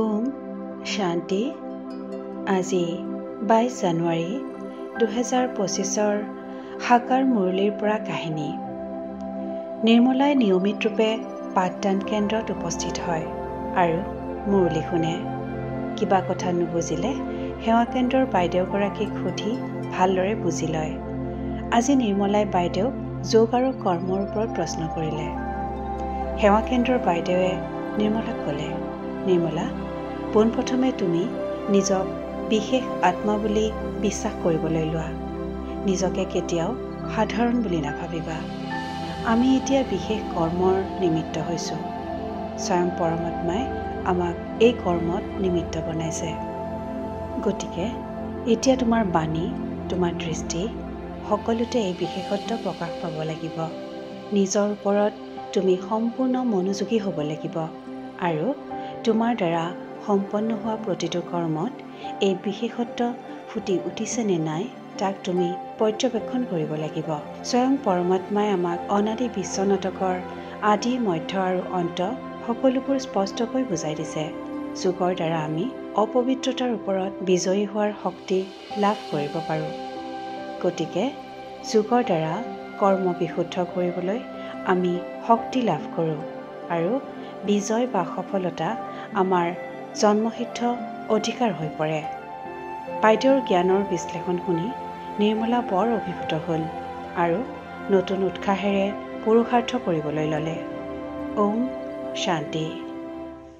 ওম শান্তি। আজি 22 জানুৱাৰী 2025 সাকাৰ মুৰলীৰ পৰা কাহিনী। নিৰ্মলাই নিয়মিত ৰূপে পাঠদান কেন্দ্ৰত উপস্থিত হয় আৰু মুৰলী শুনে। কিবা কথা নুবুজিলে সেৱা কেন্দ্ৰৰ বাইদেউগৰাকীক সুধি ভালদৰে বুজি লয়। আজি নিৰ্মলাই বাইদেউক যোগ আৰু কৰ্মৰ ওপৰত প্ৰশ্ন কৰিলে। সেৱা কেন্দ্ৰৰ বাইদেৱে নিৰ্মলাক ক'লে, নিৰ্মলা, পোনপ্ৰথমে তুমি নিজক বিশেষ আত্মা বুলি বিশ্বাস কৰিবলৈ লোৱা। নিজকে কেতিয়াও সাধাৰণ বুলি নাভাবিবা। আমি এতিয়া বিশেষ কৰ্মৰ নিমিত্ত হৈছোঁ। স্বয়ং পৰমাত্মাই আমাক এই কৰ্মত নিমিত্ত বনাইছে। গতিকে এতিয়া তোমাৰ বাণী, তোমাৰ দৃষ্টি সকলোতে এই বিশেষত্ব প্ৰকাশ পাব লাগিব। নিজৰ ওপৰত তুমি সম্পূৰ্ণ মনোযোগী হ'ব লাগিব আৰু তোমাৰ দ্বাৰা সম্পন্ন হোৱা প্ৰতিটো কৰ্মত এই বিশেষত্ব ফুটি উঠিছে নে নাই তাক তুমি পৰ্যবেক্ষণ কৰিব লাগিব। স্বয়ং পৰমাত্মাই আমাক অনাদি বিশ্ব নাটকৰ আদি, মধ্য আৰু অন্ত সকলোবোৰ স্পষ্টকৈ বুজাই দিছে। যোগৰ দ্বাৰা আমি অপবিত্ৰতাৰ ওপৰত বিজয়ী হোৱাৰ শক্তি লাভ কৰিব পাৰোঁ। গতিকে যোগৰ দ্বাৰা কৰ্ম বিশুদ্ধ কৰিবলৈ আমি শক্তি লাভ কৰোঁ আৰু বিজয় বা সফলতা আমাৰ জন্মসিদ্ধ অধিকাৰ হৈ পৰে। বাইদেউৰ জ্ঞানৰ বিশ্লেষণ শুনি নিৰ্মলা বৰ অভিভূত হ'ল আৰু নতুন উৎসাহেৰে পুৰুষাৰ্থ কৰিবলৈ ল'লে। ওম শান্তি।